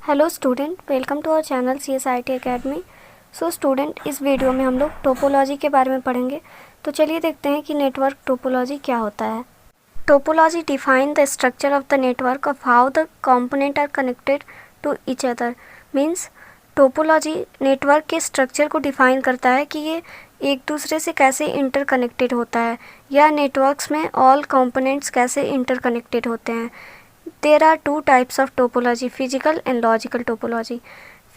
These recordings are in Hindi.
Hello student, welcome to our channel CSIT academy. So student, इस वीडियो में हम लोग टोपोलॉजी के बारे में पढ़ेंगे। तो चलिए देखते हैं कि नेटवर्क टोपोलॉजी क्या होता है। Topology define the structure of the network of how the component are connected to each other. Means topology network के स्ट्रक्चर को डिफाइन करता है कि ये एक दूसरे से कैसे इंटरकनेक्टेड होता है, या नेटवर्क्स में ऑल कंपोनेंट्स कैसे इंटरकनेक्टेड होते हैं। There are two types of topology, physical and logical topology.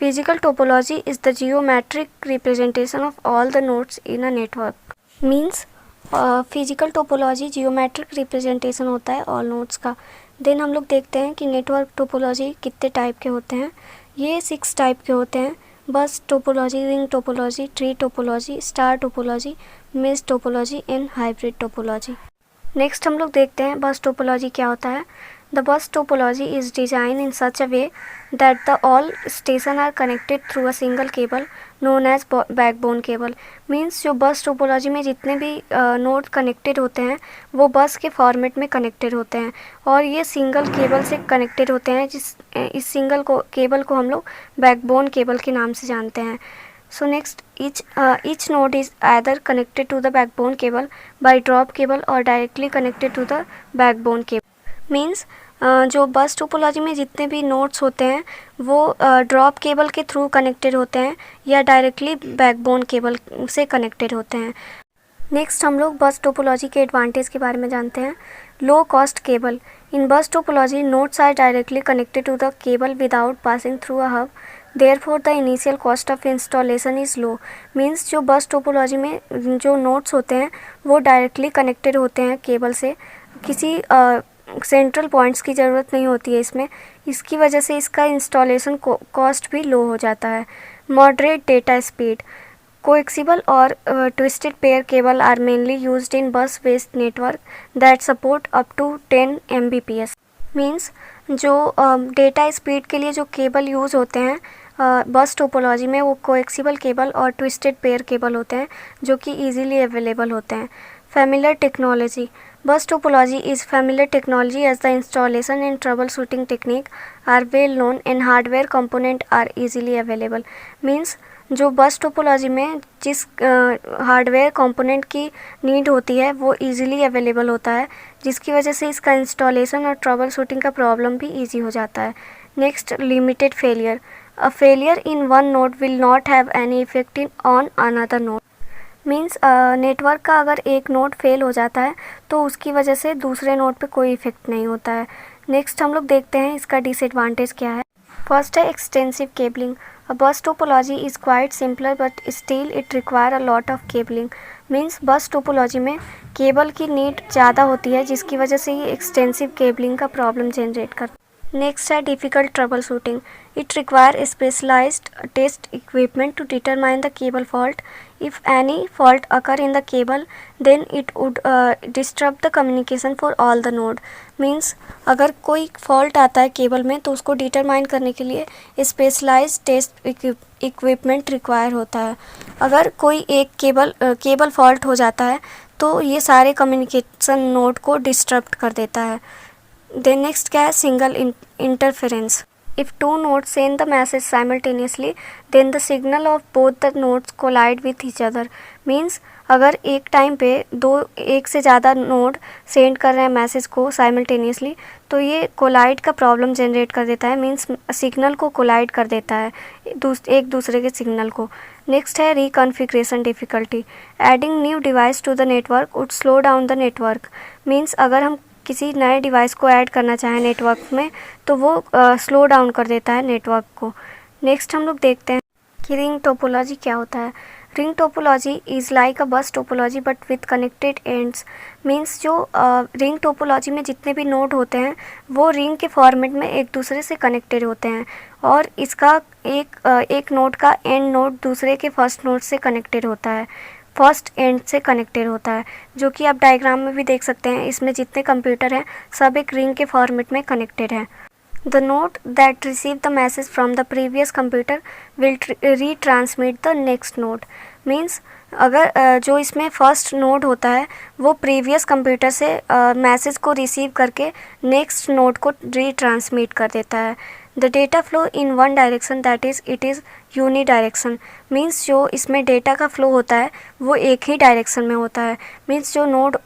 Physical topology is the geometric representation of all the nodes in a network. Means physical topology geometric representation होता है all nodes का। Then हम लोग देखते हैं कि network topology कितने टाइप के होते हैं। ये 6 टाइप के होते हैं: बस topology, ring topology, tree topology, star topology, mesh topology and hybrid topology. Next हम लोग देखते हैं बस टोपोलॉजी क्या होता है। The bus topology is designed in such a way that the all stations are connected through a single cable known as backbone cable. Means जो बस टोपोलॉजी में जितने भी नोड कनेक्टेड होते हैं वो बस के फॉर्मेट में कनेक्टेड होते हैं और ये सिंगल केबल से कनेक्टेड होते हैं। इस सिंगल केबल को हम लोग बैकबोन केबल के नाम से जानते हैं। So next, each node is either connected to the backbone cable by drop cable or directly connected to the backbone cable. Means जो बस टोपोलॉजी में जितने भी नोड्स होते हैं वो ड्रॉप केबल के थ्रू कनेक्टेड होते हैं या डायरेक्टली बैकबोन केबल से कनेक्टेड होते हैं। नेक्स्ट हम लोग बस टोपोलॉजी के एडवांटेज के बारे में जानते हैं। Low cost cable. In bus topology nodes are directly connected to the cable without passing through a hub, therefore the initial cost of installation is low. Means जो बस टोपोलॉजी में जो नोड्स होते हैं वो डायरेक्टली कनेक्टेड होते हैं केबल से, किसी सेंट्रल पॉइंट्स की ज़रूरत नहीं होती है इसमें। इसकी वजह से इसका इंस्टॉलेशन कॉस्ट भी लो हो जाता है। Moderate data speed. कोएक्सिबल और twisted pair cable are mainly used in bus based network that support up to 10 Mbps। Means जो डेटा स्पीड के लिए जो केबल यूज़ होते हैं बस टोपोलॉजी में वो कोएक्सिबल केबल और ट्विस्टेड पेयर केबल होते हैं जो कि ईजीली अवेलेबल होते हैं। Familiar technology. Bus topology is familiar technology as the installation and troubleshooting technique are well known and hardware component are easily available. Means जो बस टोपोलॉजी में जिस हार्डवेयर कंपोनेंट की नीड होती है वो इजीली अवेलेबल होता है, जिसकी वजह से इसका इंस्टॉलेशन और ट्रबल शूटिंग का प्रॉब्लम भी ईजी हो जाता है। Next, limited failure. A failure in one node will not have any effect on another node. Means network का अगर एक नोड फेल हो जाता है तो उसकी वजह से दूसरे नोड पे कोई इफेक्ट नहीं होता है। नेक्स्ट हम लोग देखते हैं इसका डिसएडवांटेज क्या है। फर्स्ट है extensive cabling. A bus topology is quite simpler but still it require a lot of cabling. Means bus topology में केबल की नीड ज़्यादा होती है जिसकी वजह से ये एक्सटेंसिव केबलिंग का प्रॉब्लम जनरेट करता है। नेक्स्ट है difficult troubleshooting. It require specialised test equipment to determine the cable fault. If any fault occur in the cable, then it would disrupt the communication for all the node. Means अगर कोई फॉल्ट आता है केबल में तो उसको डिटरमाइन करने के लिए स्पेशलाइज्ड टेस्ट इक्विपमेंट रिक्वायर होता है। अगर कोई एक केबल फॉल्ट हो जाता है तो ये सारे कम्युनिकेशन नोड को डिस्टर्ब कर देता है। देन नेक्स्ट क्या है, single interference. If two nodes send the message simultaneously, then the signal of both the nodes collide with each other. Means अगर एक टाइम पे एक से ज़्यादा नोड सेंड कर रहे हैं मैसेज को साइमल्टेनियसली तो ये कोलाइड का प्रॉब्लम जनरेट कर देता है। मीन्स सिग्नल को कोलाइड कर देता है एक दूसरे के सिग्नल को। नेक्स्ट है reconfiguration difficulty. Adding new device to the network would slow down the network. Means अगर हम किसी नए डिवाइस को ऐड करना चाहें नेटवर्क में तो वो स्लो डाउन कर देता है नेटवर्क को। नेक्स्ट हम लोग देखते हैं कि रिंग टोपोलॉजी क्या होता है। Ring topology is like a bus topology but with connected ends. Means जो रिंग टोपोलॉजी में जितने भी नोड होते हैं वो रिंग के फॉर्मेट में एक दूसरे से कनेक्टेड होते हैं और इसका एक नोड का एंड नोड दूसरे के फर्स्ट नोड से कनेक्टेड होता है, फर्स्ट एंड से कनेक्टेड होता है, जो कि आप डायग्राम में भी देख सकते हैं। इसमें जितने कंप्यूटर हैं सब एक रिंग के फॉर्मेट में कनेक्टेड हैं। The node that receive the message from the previous computer will retransmit the next node. Means अगर जो इसमें फर्स्ट नोड होता है वो प्रीवियस कंप्यूटर से मैसेज को रिसीव करके नेक्स्ट नोड को रीट्रांसमिट कर देता है। The data flow in one direction that is it is uni direction. Means जो इसमें डेटा का फ्लो होता है वो एक ही डायरेक्शन में होता है। मीन्स जो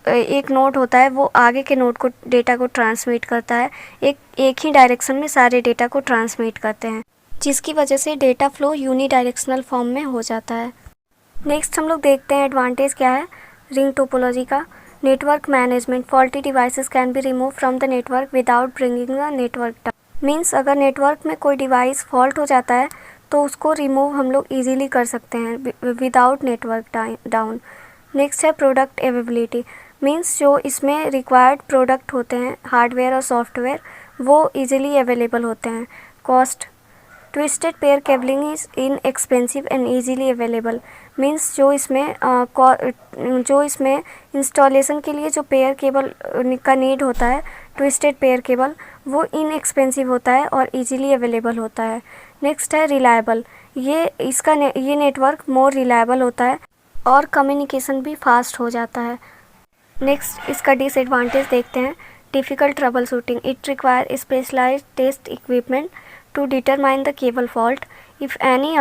एक नोड होता है वो आगे के नोड को डेटा को ट्रांसमिट करता है, एक ही डायरेक्शन में सारे डेटा को ट्रांसमिट करते हैं, जिसकी वजह से data flow unidirectional form में हो जाता है। नेक्स्ट हम लोग देखते हैं एडवांटेज क्या है रिंग टोपोलॉजी का। Network management, faulty devices can be remove from the network without bringing the network down. Means अगर नेटवर्क में कोई डिवाइस फॉल्ट हो जाता है तो उसको रिमूव हम लोग ईजिली कर सकते हैं विदाउट नेटवर्क डाउन। नेक्स्ट है प्रोडक्ट अवेलेबिलिटी। मीन्स जो इसमें रिक्वायर्ड प्रोडक्ट होते हैं हार्डवेयर और सॉफ्टवेयर वो ईजिली अवेलेबल होते हैं। Cost, twisted pair cabling is inexpensive and easily available. Means जो इसमें इंस्टॉलेशन के लिए जो पेयर केबल का नीड होता है, ट्विस्टेड पेयर केबल, वो इनएक्सपेंसिव होता है और इजीली अवेलेबल होता है। नेक्स्ट है रिलायबल। ये नेटवर्क मोर रिलायबल होता है और कम्युनिकेशन भी फास्ट हो जाता है। नेक्स्ट इसका डिसएडवांटेज देखते हैं। Difficult troubleshooting, it require specialised test equipment to determine the cable fault. If any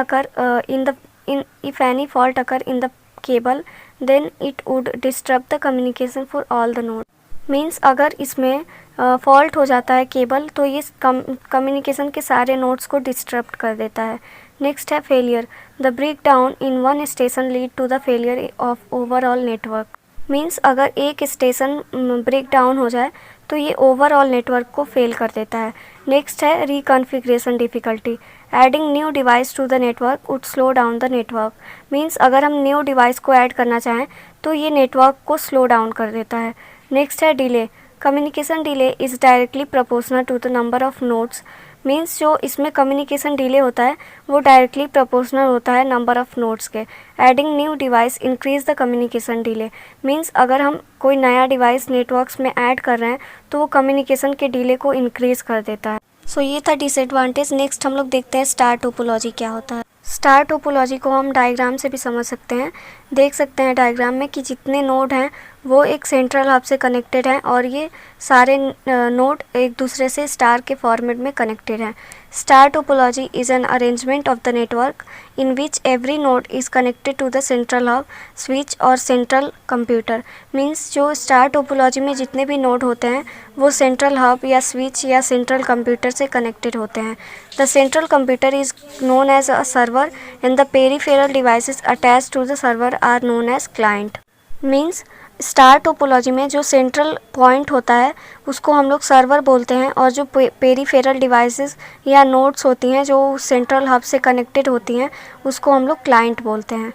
fault occur in the cable, then it would disrupt the communication for all the nodes. Means अगर इसमें फॉल्ट हो जाता है केबल तो ये कम्युनिकेशन के सारे नोड्स को डिस्टर्ब कर देता है। नेक्स्ट है failure. The breakdown in one station lead to the failure of overall network. Means अगर एक स्टेशन ब्रेक डाउन हो जाए तो ये ओवरऑल नेटवर्क को फेल कर देता है। नेक्स्ट है reconfiguration difficulty. Adding new device to the network would slow down the network. Means अगर हम न्यू डिवाइस को ऐड करना चाहें तो ये नेटवर्क को स्लो डाउन कर देता है। नेक्स्ट है delay. Communication delay is directly proportional to the number of nodes. Means जो इसमें कम्युनिकेशन डिले होता है वो डायरेक्टली प्रोपोर्शनल होता है नंबर ऑफ़ नोड्स के। Adding new device increase the communication delay. Means अगर हम कोई नया डिवाइस नेटवर्क्स में ऐड कर रहे हैं तो वो कम्युनिकेशन के डिले को इंक्रीज़ कर देता है। सो ये था डिसएडवांटेज। नेक्स्ट हम लोग देखते हैं स्टार टोपोलॉजी क्या होता है। स्टार टोपोलॉजी को हम डायग्राम से भी समझ सकते हैं। देख सकते हैं डायग्राम में कि जितने नोड हैं वो एक सेंट्रल हब से कनेक्टेड हैं और ये सारे नोड एक दूसरे से स्टार के फॉर्मेट में कनेक्टेड हैं। Star topology is an arrangement of the network in which every node is connected to the central hub, switch और सेंट्रल कंप्यूटर। मीन्स जो स्टार टोपोलॉजी में जितने भी नोड होते हैं वो सेंट्रल हब या स्विच या सेंट्रल कंप्यूटर से कनेक्टेड होते हैं। The central computer is known as a server and the peripheral devices attached to the server are known as client. Means star topology में जो सेंट्रल पॉइंट होता है उसको हम लोग सर्वर बोलते हैं और जो पेरीफेरल डिवाइसेस या नोड्स होती हैं जो सेंट्रल हब से कनेक्टेड होती हैं उसको हम लोग क्लाइंट बोलते हैं।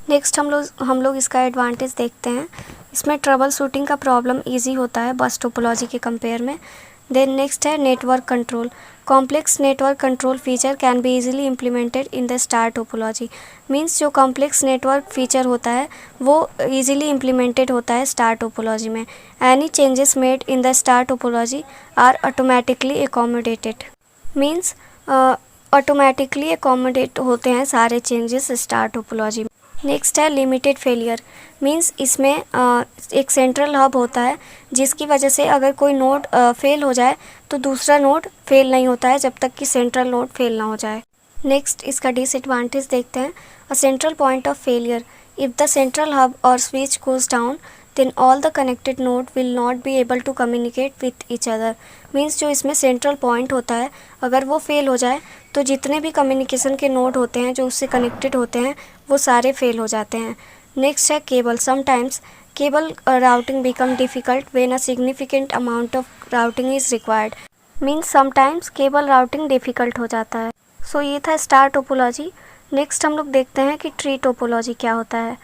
नेक्स्ट हम लोग इसका एडवांटेज देखते हैं। इसमें ट्रबल शूटिंग का प्रॉब्लम इजी होता है बस टोपोलॉजी के कंपेयर में। देन नेक्स्ट है network control. Complex network control feature can be easily implemented in the star topology. Means जो कॉम्प्लेक्स नेटवर्क फीचर होता है वो इजीली इम्प्लीमेंटेड होता है स्टार टोपोलॉजी में। Any changes made in the star topology are automatically accommodated. Means automatically accommodate होते हैं सारे चेंजेस स्टार टोपोलॉजी में। नेक्स्ट है लिमिटेड फेलियर। मीन्स इसमें एक सेंट्रल हब होता है जिसकी वजह से अगर कोई नोड फेल हो जाए तो दूसरा नोड फेल नहीं होता है जब तक कि सेंट्रल नोड फेल ना हो जाए। नेक्स्ट इसका डिसएडवांटेज देखते हैं। A central point of failure. If the central hub और switch goes down then all the connected node will not be able to communicate with each other। Means जो इसमें सेंट्रल पॉइंट होता है अगर वो फेल हो जाए तो जितने भी कम्युनिकेशन के नोड होते हैं जो उससे कनेक्टेड होते हैं वो सारे फेल हो जाते हैं। नेक्स्ट है cable. Sometimes cable routing become difficult when a significant amount of routing is required. Means sometimes cable routing difficult हो जाता है। सो ये था स्टार टोपोलॉजी। नेक्स्ट हम लोग देखते हैं कि ट्री टोपोलॉजी क्या होता है।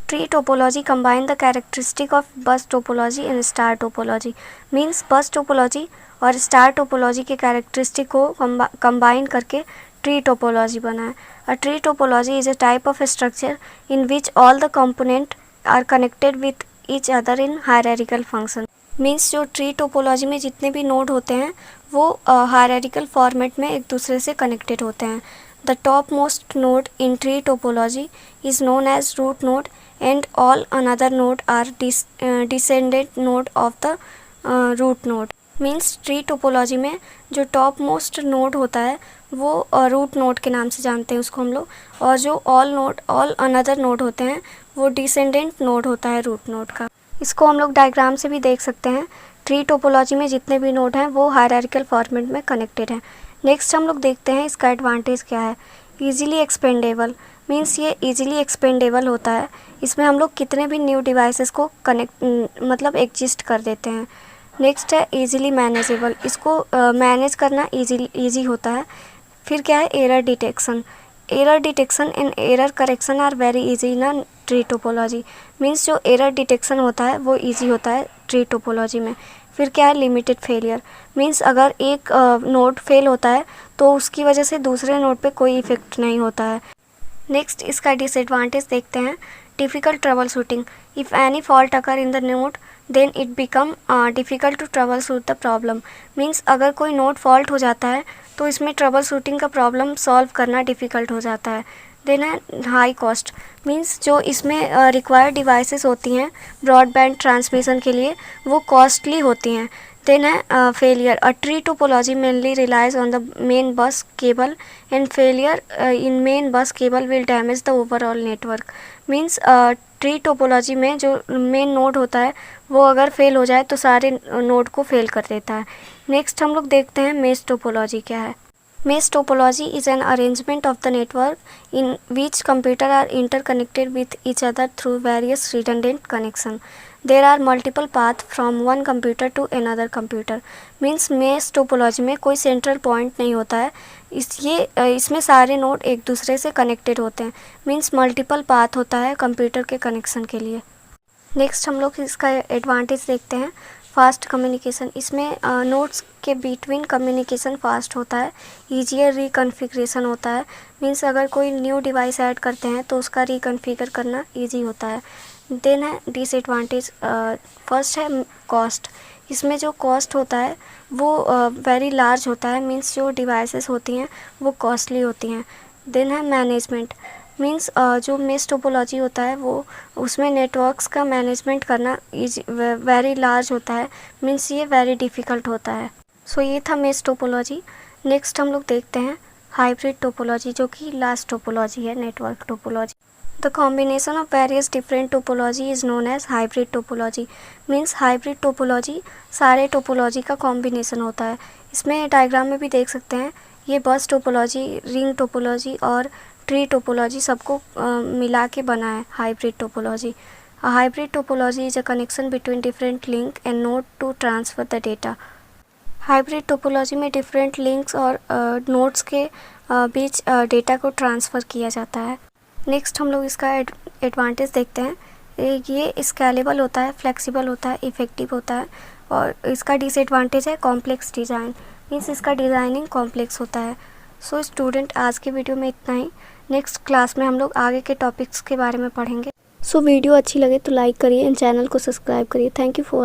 Tree topology combine the characteristic of bus topology and star topology. Means bus topology और स्टार टोपोलॉजी के कैरेक्टरिस्टिक को कंबाइन करके ट्री टोपोलॉजी बना है। A tree topology is a type of structure in which all the component are connected with each other in hierarchical function. Means जो ट्री टोपोलॉजी में जितने भी नोड होते हैं वो हायरार्किकल फॉर्मेट में एक दूसरे से कनेक्टेड होते हैं। The topmost node in tree topology is known as root node and all another node are descendant node of the root node. Means tree topology में जो टॉप मोस्ट नोड होता है वो रूट नोड के नाम से जानते हैं उसको हम लोग, और जो ऑल अनदर नोड होते हैं वो डिसेंडेंट नोड होता है रूट नोड का। इसको हम लोग डायग्राम से भी देख सकते हैं। ट्री टोपोलॉजी में जितने भी नोड हैं वो हायरार्किकल फॉर्मेट में कनेक्टेड हैं। नेक्स्ट हम लोग देखते हैं इसका एडवांटेज क्या है। ईजिली एक्सपेंडेबल, मीन्स ये ईजिली एक्सपेंडेबल होता है। इसमें हम लोग कितने भी न्यू डिवाइसेस को कनेक्ट एग्जिस्ट कर देते हैं। नेक्स्ट है ईजिली मैनेजेबल, इसको मैनेज करना ईजी होता है। फिर क्या है, error detection. Error detection and error correction are very easy in tree topology, means जो एरर डिटेक्शन होता है वो इजी होता है ट्री टोपोलॉजी में। फिर क्या है, लिमिटेड फेलियर, मीन्स अगर एक नोड फेल होता है तो उसकी वजह से दूसरे नोड पे कोई इफेक्ट नहीं होता है। नेक्स्ट इसका डिसएडवांटेज देखते हैं। Difficult troubleshooting, if any fault occur in the node then it become difficult to troubleshoot the problem, means अगर कोई नोड फॉल्ट हो जाता है तो इसमें ट्रबल शूटिंग का प्रॉब्लम सॉल्व करना डिफ़िकल्ट हो जाता है। देन है हाई कॉस्ट, मीन्स जो इसमें रिक्वायर्ड डिवाइसेस होती हैं ब्रॉडबैंड ट्रांसमिशन के लिए वो कॉस्टली होती हैं। देन है failure, a tree topology mainly relies on the main bus cable and failure in main bus cable will damage the overall network, means tree topology में जो मेन नोड होता है वो अगर फेल हो जाए तो सारे नोड को फेल कर देता है। नेक्स्ट हम लोग देखते हैं मेश टोपोलॉजी क्या है। Mesh topology is an arrangement of the network in which computers are interconnected with each other through various redundant connections. There are multiple paths from one computer to another computer. Means mesh topology में कोई central point नहीं होता है। इसमें सारे नोड एक दूसरे से कनेक्टेड होते हैं। मीन्स मल्टीपल पाथ होता है कंप्यूटर के कनेक्शन के लिए। नेक्स्ट हम लोग इसका एडवांटेज देखते हैं। फास्ट कम्युनिकेशन, इसमें नोड्स के बिटवीन कम्युनिकेशन फास्ट होता है। ईजियर रिकन्फिग्रेशन होता है, मीन्स अगर कोई न्यू डिवाइस ऐड करते हैं तो उसका रिकन्फिगर करना इजी होता है। देन है डिसएडवांटेज, फर्स्ट है कॉस्ट, इसमें जो कॉस्ट होता है वो वेरी लार्ज होता है, मीन्स जो डिवाइसेस होती हैं वो कॉस्टली होती हैं। देन है मैनेजमेंट, मीन्स जो मेश टोपोलॉजी होता है वो उसमें नेटवर्क्स का मैनेजमेंट करना वेरी लार्ज होता है, मीन्स ये वेरी डिफ़िकल्ट होता है। सो ये था मेश टोपोलॉजी। नेक्स्ट हम लोग देखते हैं हाइब्रिड टोपोलॉजी, जो कि लास्ट टोपोलॉजी है network topology. The combination of various different topology is known as hybrid topology, means hybrid topology सारे टोपोलॉजी का कॉम्बिनेशन होता है। इसमें डायग्राम में भी देख सकते हैं, ये बस टोपोलॉजी, रिंग टोपोलॉजी और ट्री टोपोलॉजी सबको मिला के बना है hybrid topology. A hybrid topology is a connection between different link and node to transfer the data. Hybrid topology में डिफरेंट लिंक्स और नोड्स के बीच डेटा को ट्रांसफ़र किया जाता है। नेक्स्ट हम लोग इसका एडवांटेज देखते हैं। ये स्केलेबल होता है, फ्लेक्सिबल होता है, इफ़ेक्टिव होता है। और इसका डिसएडवांटेज है कॉम्प्लेक्स डिज़ाइन, मीन्स इसका डिज़ाइनिंग कॉम्प्लेक्स होता है। सो स्टूडेंट, आज की वीडियो में इतना ही। नेक्स्ट क्लास में हम लोग आगे के टॉपिक्स के बारे में पढ़ेंगे। सो वीडियो अच्छी लगे तो लाइक करिए एंड चैनल को सब्सक्राइब करिए। Thank you for